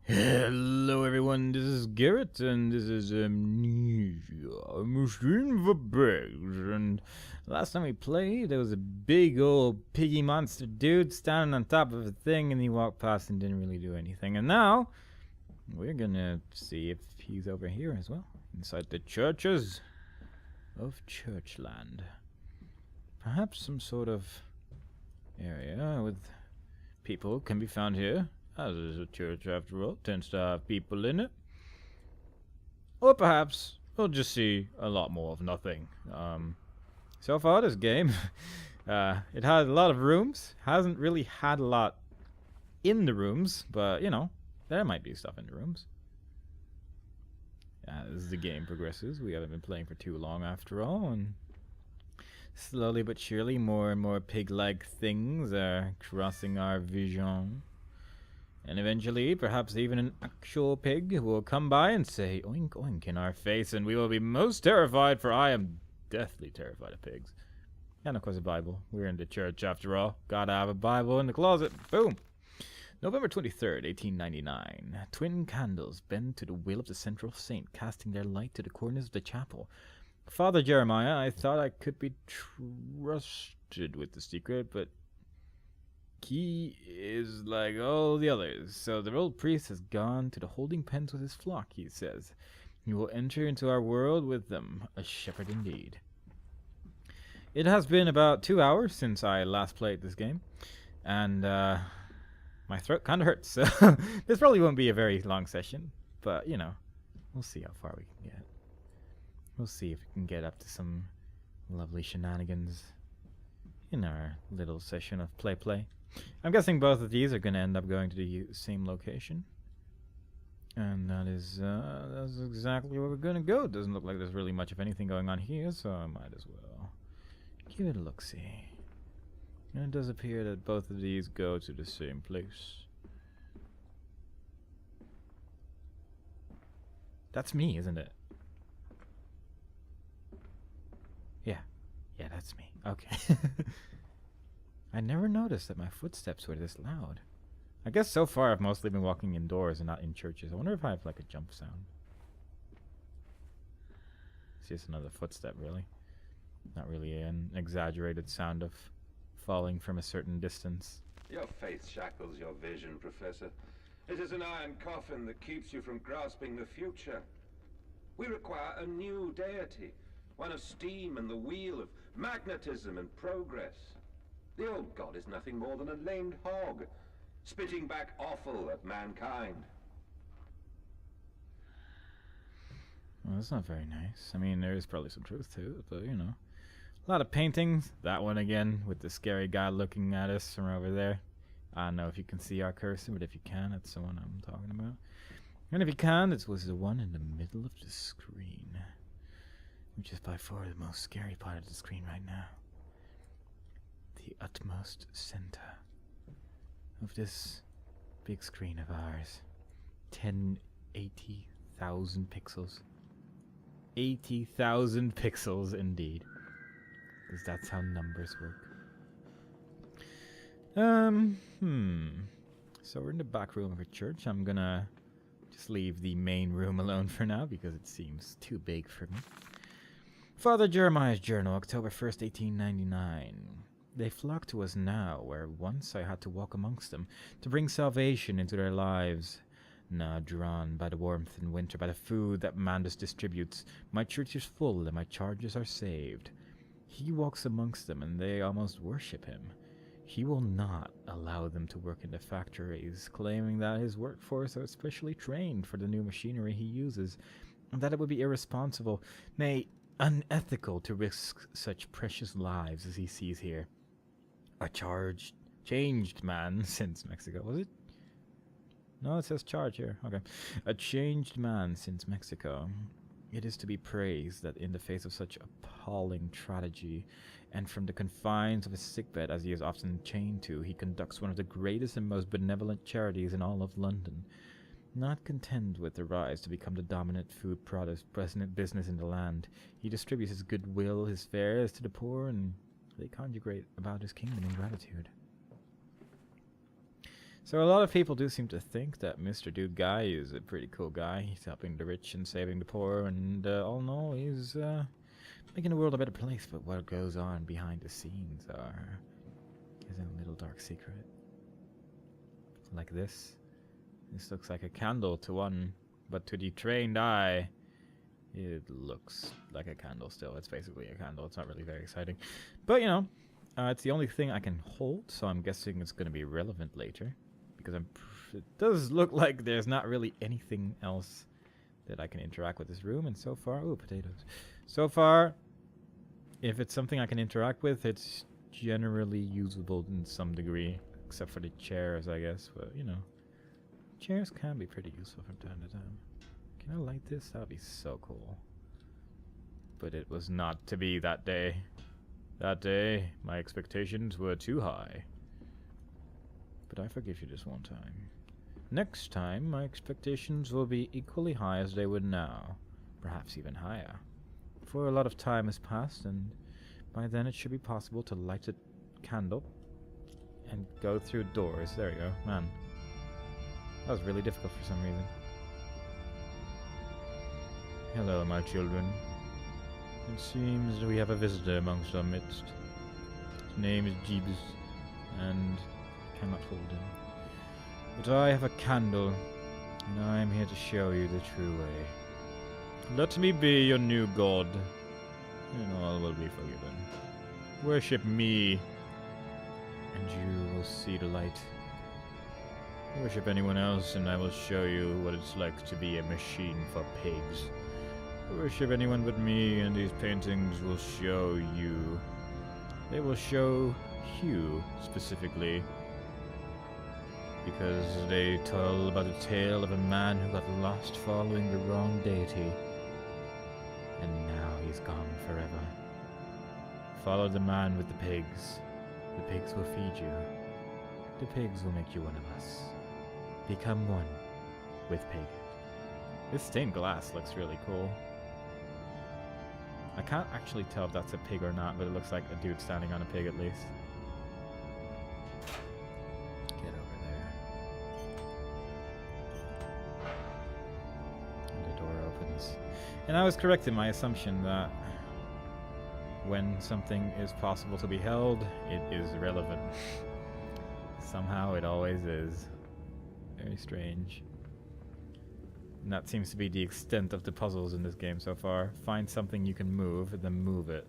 Hello everyone, this is Garrett, and this is Amnesia, a machine for pigs, and last time we played, there was a big old piggy monster dude standing on top of a thing, and he walked past and didn't really do anything, and now, we're gonna see if he's over here as well, inside the churches of Churchland. Perhaps some sort of area with people can be found here. As is a church, after all, tends to have people in it. Or perhaps we'll just see a lot more of nothing. So far, this game, it had a lot of rooms. Hasn't really had a lot in the rooms, but, you know, there might be stuff in the rooms. As the game progresses, we haven't been playing for too long, after all, and slowly but surely, more and more pig-like things are crossing our vision. And eventually, perhaps even an actual pig will come by and say oink oink in our face, and we will be most terrified, for I am deathly terrified of pigs. And of course a Bible. We're in the church after all. Gotta have a Bible in the closet. Boom! November 23rd, 1899. Twin candles bend to the will of the central saint, casting their light to the corners of the chapel. Father Jeremiah, I thought I could be trusted with the secret, but he is like all the others, so the old priest has gone to the holding pens with his flock, he says. He will enter into our world with them, a shepherd indeed. It has been about 2 hours since I last played this game, and my throat kind of hurts, so this probably won't be a very long session, but, you know, we'll see how far we can get. We'll see if we can get up to some lovely shenanigans in our little session of play. I'm guessing both of these are going to end up going to the same location. And that's exactly where we're going to go. It doesn't look like there's really much of anything going on here, so I might as well give it a look-see. And it does appear that both of these go to the same place. That's me, isn't it? Yeah, that's me. Okay. I never noticed that my footsteps were this loud. I guess so far I've mostly been walking indoors and not in churches. I wonder if I have like a jump sound. It's just another footstep, really. Not really an exaggerated sound of falling from a certain distance. Your faith shackles your vision, Professor. It is an iron coffin that keeps you from grasping the future. We require a new deity, one of steam and the wheel, of magnetism and progress. The old god is nothing more than a lamed hog, spitting back offal at mankind. Well, that's not very nice. I mean, there is probably some truth to it, but, you know. A lot of paintings. That one again, with the scary guy looking at us from over there. I don't know if you can see our cursor, but if you can, that's the one I'm talking about. And if you can, it was the one in the middle of the screen, which is by far the most scary part of the screen right now. The utmost center of this big screen of ours. 80,000 pixels. 80,000 pixels indeed. Because that's how numbers work. So we're in the back room of a church. I'm gonna just leave the main room alone for now because it seems too big for me. Father Jeremiah's journal, October 1st, 1899. They flock to us now, where once I had to walk amongst them, to bring salvation into their lives. Now drawn by the warmth in winter, by the food that Mandus distributes, my church is full and my charges are saved. He walks amongst them, and they almost worship him. He will not allow them to work in the factories, claiming that his workforce are specially trained for the new machinery he uses, and that it would be irresponsible, nay, unethical to risk such precious lives as he sees here. A changed man since Mexico, was it? No, it says charge here. Okay. A changed man since Mexico. It is to be praised that in the face of such appalling tragedy, and from the confines of his sickbed as he is often chained to, he conducts one of the greatest and most benevolent charities in all of London. Not content with the rise to become the dominant food product business in the land, he distributes his goodwill, his fares to the poor, and they congregate about his kingdom in gratitude. So a lot of people do seem to think that Mr. Dude Guy is a pretty cool guy. He's helping the rich and saving the poor, and all in all, he's making the world a better place. But what goes on behind the scenes is a little dark secret. Like this. This looks like a candle to one, but to the trained eye, it looks like a candle still. It's basically a candle. It's not really very exciting. But, you know, it's the only thing I can hold, so I'm guessing it's going to be relevant later. Because it does look like there's not really anything else that I can interact with this room. And so far, ooh, potatoes. So far, if it's something I can interact with, it's generally usable in some degree. Except for the chairs, I guess. But, you know, chairs can be pretty useful from time to time. Can I light this? That would be so cool. But it was not to be that day. That day, my expectations were too high. But I forgive you this one time. Next time, my expectations will be equally high as they would now. Perhaps even higher. For a lot of time has passed, and by then it should be possible to light a candle and go through doors. There you go. Man. That was really difficult for some reason. Hello, my children. It seems we have a visitor amongst our midst. His name is Jeebus, and cannot hold him. But I have a candle, and I am here to show you the true way. Let me be your new god, and all will be forgiven. Worship me, and you will see the light. Worship anyone else, and I will show you what it's like to be a machine for pigs. Worship anyone but me, and these paintings will show you. They will show you, specifically, because they tell about the tale of a man who got lost following the wrong deity, and now he's gone forever. Follow the man with the pigs. The pigs will feed you. The pigs will make you one of us. Become one with pig. This stained glass looks really cool. I can't actually tell if that's a pig or not, but it looks like a dude standing on a pig at least. Get over there. And the door opens. And I was correct in my assumption that when something is possible to be held, it is relevant. Somehow it always is. Very strange. And that seems to be the extent of the puzzles in this game so far. Find something you can move, and then move it.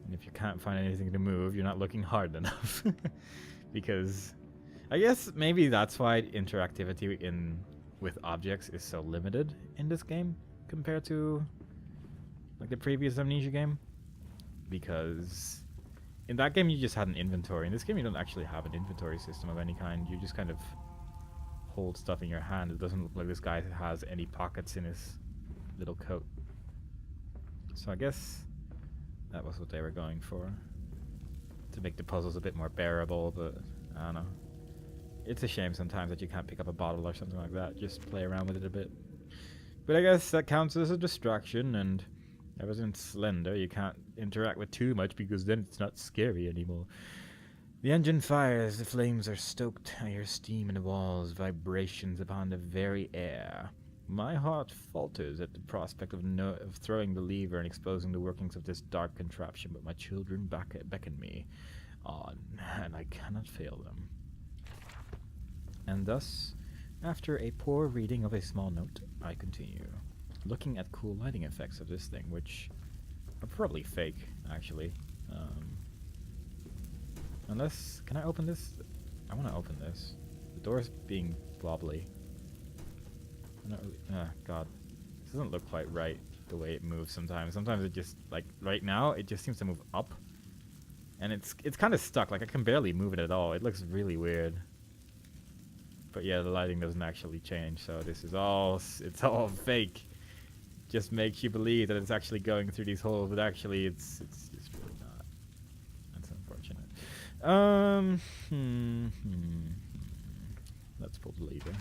And if you can't find anything to move, you're not looking hard enough. Because I guess maybe that's why interactivity with objects is so limited in this game compared to like the previous Amnesia game. Because in that game you just had an inventory. In this game you don't actually have an inventory system of any kind. You just kind of hold stuff in your hand. It doesn't look like this guy has any pockets in his little coat. So I guess that was what they were going for. To make the puzzles a bit more bearable, but I don't know. It's a shame sometimes that you can't pick up a bottle or something like that. Just play around with it a bit. But I guess that counts as a distraction, and ever since Slender, you can't interact with too much because then it's not scary anymore. The engine fires, the flames are stoked, I hear steam in the walls, vibrations upon the very air. My heart falters at the prospect of throwing the lever and exposing the workings of this dark contraption, but my children beckon me on, and I cannot fail them. And thus, after a poor reading of a small note, I continue, looking at cool lighting effects of this thing, which are probably fake, actually. Unless, can I open this? I want to open this. The door's being wobbly. God. This doesn't look quite right, the way it moves sometimes. Sometimes it just, like, right now, it just seems to move up. And it's kind of stuck, like I can barely move it at all. It looks really weird. But yeah, the lighting doesn't actually change, so this is all, it's all fake. Just makes you believe that it's actually going through these holes, but actually it's just really not. That's unfortunate. Let's pull the lever.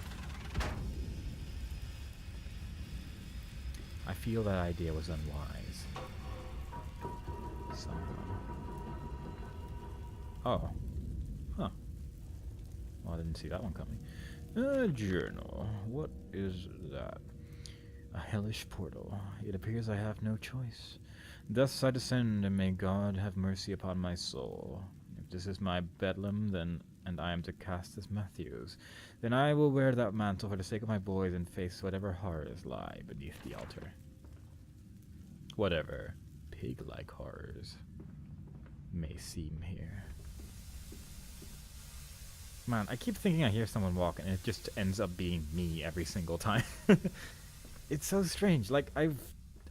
I feel that idea was unwise. Somehow. Oh. Huh. I didn't see that one coming. A journal. What is that? A hellish portal. It appears I have no choice. Thus I descend, and may God have mercy upon my soul. If this is my bedlam, then and I am to cast as Matthews, then I will wear that mantle for the sake of my boys and face whatever horrors lie beneath the altar. Whatever pig-like horrors may seem here. Man, I keep thinking I hear someone walking, and it just ends up being me every single time. It's so strange. Like, I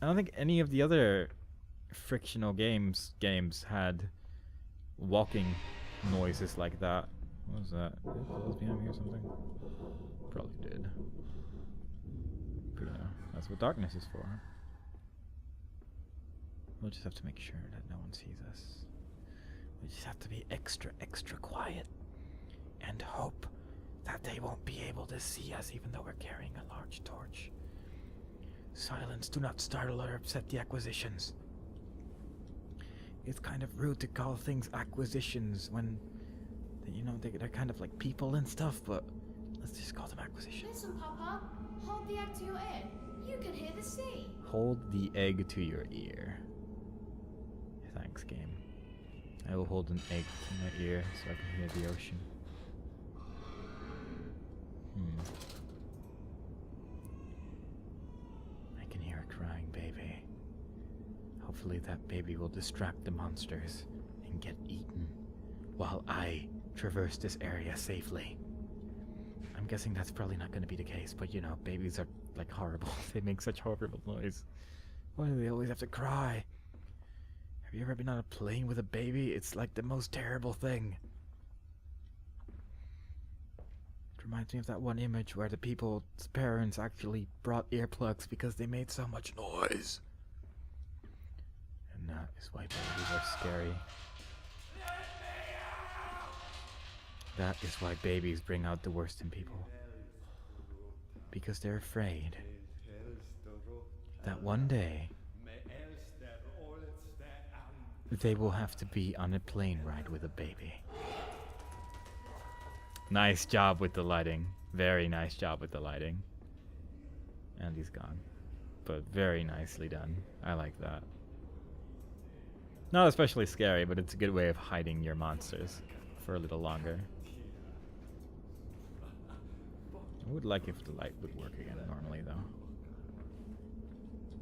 don't think any of the other frictional games had walking noises like that. What was that? Did it close behind me or something? Probably did. But you know, that's what darkness is for. We'll just have to make sure that no one sees us. We just have to be extra, extra quiet. And hope that they won't be able to see us even though we're carrying a large torch. Silence, do not startle or upset the acquisitions. It's kind of rude to call things acquisitions when, you know, they're kind of like people and stuff, but let's just call them acquisitions. Listen, Papa. Hold the egg to your ear. You can hear the sea. Hold the egg to your ear. Thanks, game. I will hold an egg to my ear so I can hear the ocean. I can hear a crying baby. Hopefully that baby will distract the monsters and get eaten while I traverse this area safely. I'm guessing that's probably not going to be the case, but you know, babies are like horrible. They make such horrible noise. Why do they always have to cry? Have you ever been on a plane with a baby? It's like the most terrible thing. It reminds me of that one image where the people's parents actually brought earplugs because they made so much noise. And that is why babies are scary. That is why babies bring out the worst in people. Because they're afraid that one day they will have to be on a plane ride with a baby. Nice job with the lighting. Very nice job with the lighting. And he's gone. But very nicely done. I like that. Not especially scary, but it's a good way of hiding your monsters for a little longer. I would like if the light would work again normally, though.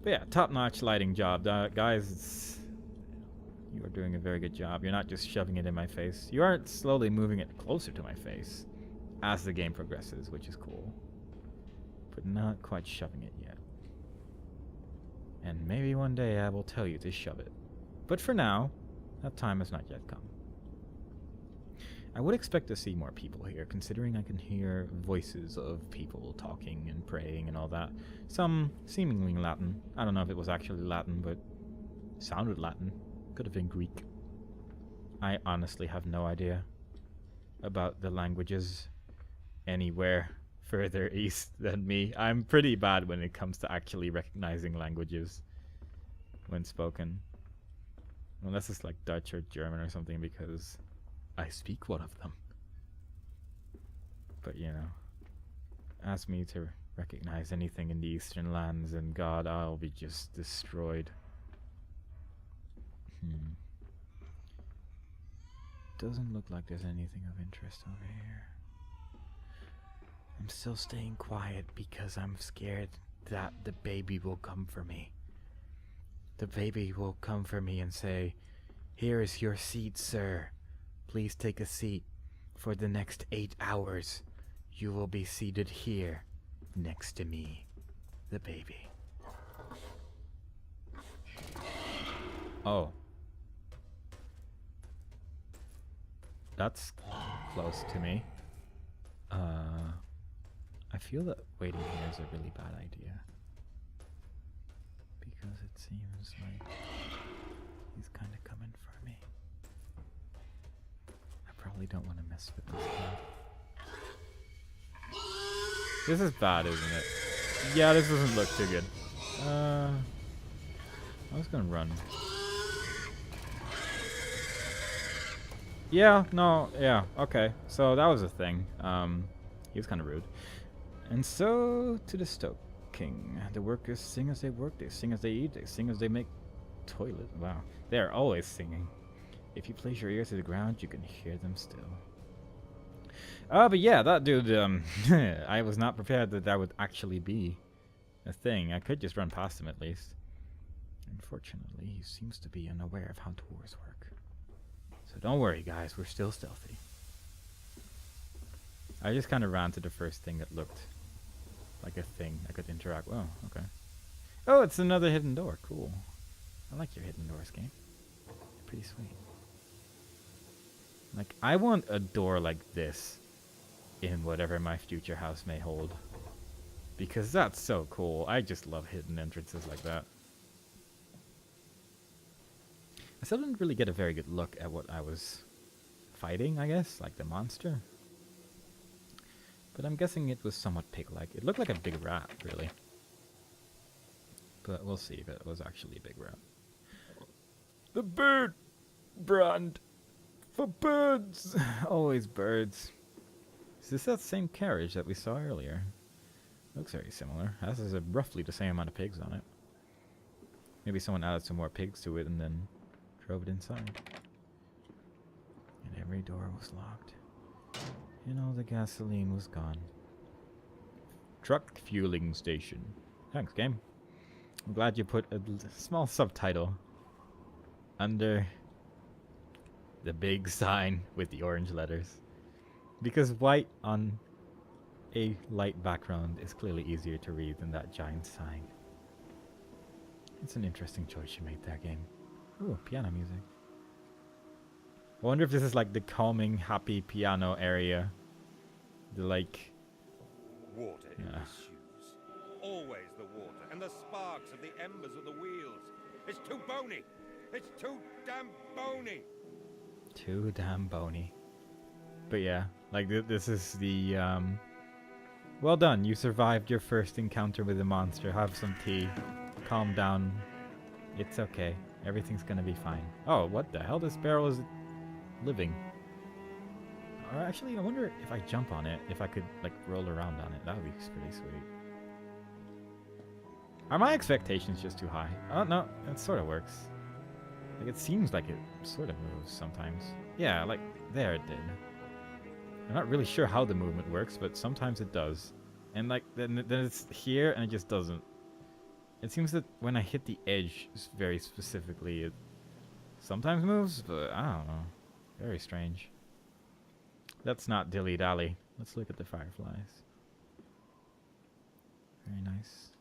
But yeah, top-notch lighting job. Guys, you are doing a very good job. You're not just shoving it in my face. You aren't slowly moving it closer to my face as the game progresses, which is cool. But not quite shoving it yet. And maybe one day I will tell you to shove it. But for now, that time has not yet come. I would expect to see more people here, considering I can hear voices of people talking and praying and all that. Some seemingly Latin. I don't know if it was actually Latin, but sounded Latin. Could have been Greek. I honestly have no idea about the languages anywhere further east than me. I'm pretty bad when it comes to actually recognizing languages when spoken. Unless it's like Dutch or German or something, because I speak one of them. But you know, ask me to recognize anything in the eastern lands and God, I'll be just destroyed. Doesn't look like there's anything of interest over here. I'm still staying quiet because I'm scared that the baby will come for me. The baby will come for me and say, "Here is your seat, sir. Please take a seat. For the next 8 hours, you will be seated here next to me, the baby." Oh. That's close to me. I feel that waiting here is a really bad idea. Because it seems like he's kind of coming for me. I probably don't want to mess with this guy. This is bad, isn't it? Yeah, this doesn't look too good. I was gonna run. Yeah, no, yeah, okay. So that was a thing. He was kind of rude. And so to the Stoke King. The workers sing as they work, they sing as they eat, they sing as they make toilet. Wow. They are always singing. If you place your ear to the ground, you can hear them still. But yeah, that dude, I was not prepared that that would actually be a thing. I could just run past him at least. Unfortunately, he seems to be unaware of how doors work. So don't worry, guys, we're still stealthy. I just kind of ran to the first thing that looked like a thing I could interact with. Oh, okay. Oh, it's another hidden door. Cool. I like your hidden doors game. They're pretty sweet. Like, I want a door like this in whatever my future house may hold. Because that's so cool. I just love hidden entrances like that. I still didn't really get a very good look at what I was fighting, I guess. Like the monster. But I'm guessing it was somewhat pig-like. It looked like a big rat, really. But we'll see if it was actually a big rat. The bird brand for birds. Always birds. Is this that same carriage that we saw earlier? Looks very similar. This is roughly the same amount of pigs on it. Maybe someone added some more pigs to it and then drove it inside. And every door was locked. And all the gasoline was gone. Truck fueling station. Thanks, game. I'm glad you put a small subtitle under the big sign with the orange letters. Because white on a light background is clearly easier to read than that giant sign. It's an interesting choice you made there, game. Ooh, piano music. I wonder if this is like the calming, happy piano area. The like... Water in the shoes. Always the water. And the sparks of the embers of the wheels. It's too bony. It's too damn bony. Too damn bony. But yeah, like this is the... Well done, you survived your first encounter with the monster. Have some tea. Calm down. It's okay. Everything's gonna be fine. Oh, what the hell? This barrel is living. Or actually, I wonder if I jump on it, if I could, like, roll around on it. That would be pretty sweet. Are my expectations just too high? Oh, no. It sort of works. Like, it seems like it sort of moves sometimes. Yeah, like, there it did. I'm not really sure how the movement works, but sometimes it does. And, like, then it's here, and it just doesn't. It seems that when I hit the edge very specifically, it sometimes moves, but I don't know. Very strange. Let's not dilly-dally. Let's look at the fireflies. Very nice.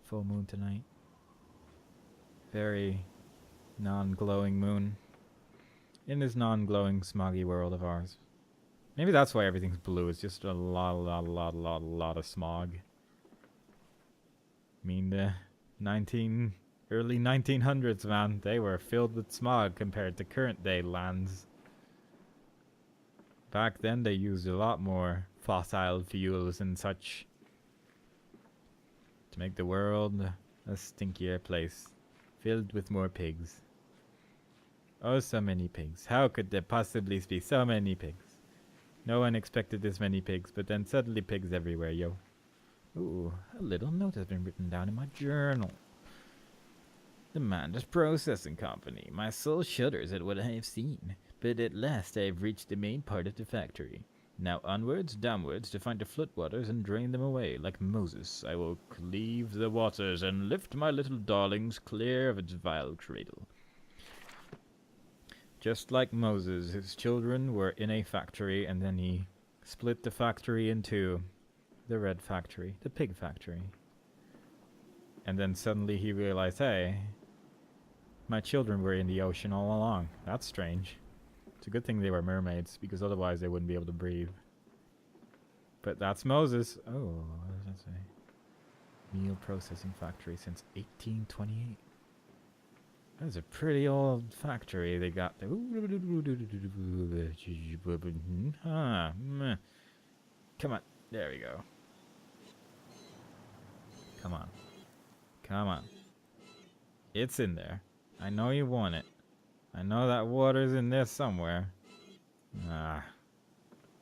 Full moon tonight. Very non-glowing moon. In this non-glowing, smoggy world of ours. Maybe that's why everything's blue. It's just a lot of smog. I mean, the early 1900s, man, they were filled with smog compared to current day lands. Back then, they used a lot more fossil fuels and such to make the world a stinkier place, filled with more pigs. Oh, so many pigs. How could there possibly be so many pigs? No one expected this many pigs, but then suddenly pigs everywhere, yo. Ooh, a little note has been written down in my journal. The Mandus Processing Company. My soul shudders at what I have seen. But at last I have reached the main part of the factory. Now onwards, downwards, to find the floodwaters and drain them away. Like Moses, I will cleave the waters and lift my little darlings clear of its vile cradle. Just like Moses, his children were in a factory, and then he split the factory in two. The red factory, the pig factory. And then suddenly he realized, hey, my children were in the ocean all along. That's strange. It's a good thing they were mermaids, because otherwise they wouldn't be able to breathe. But that's Moses. Oh, what does that say? Meal processing factory since 1828. That's a pretty old factory they got there. Come on. There we go. Come on. Come on. It's in there. I know you want it. I know that water's in there somewhere. Ah.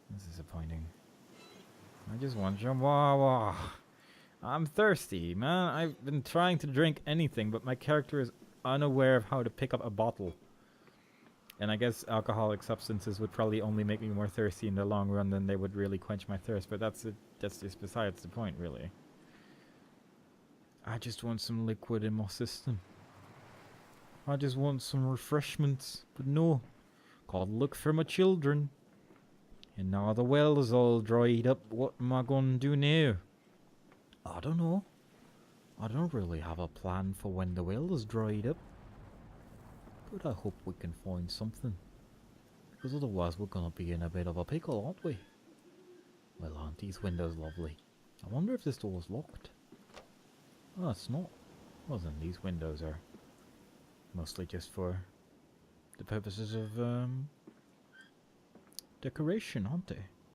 That's disappointing. I just want some water. I'm thirsty, man. I've been trying to drink anything, but my character is unaware of how to pick up a bottle. And I guess alcoholic substances would probably only make me more thirsty in the long run than they would really quench my thirst, but that's just besides the point, really. I just want some liquid in my system. I just want some refreshments, but no. Gotta look for my children. And now the well is all dried up, what am I gonna do now? I don't know. I don't really have a plan for when the well is dried up. But I hope we can find something. Because otherwise we're gonna be in a bit of a pickle, aren't we? Well, aren't these windows lovely? I wonder if this door's locked. Oh, it's not. Well then, these windows are mostly just for the purposes of decoration, aren't they?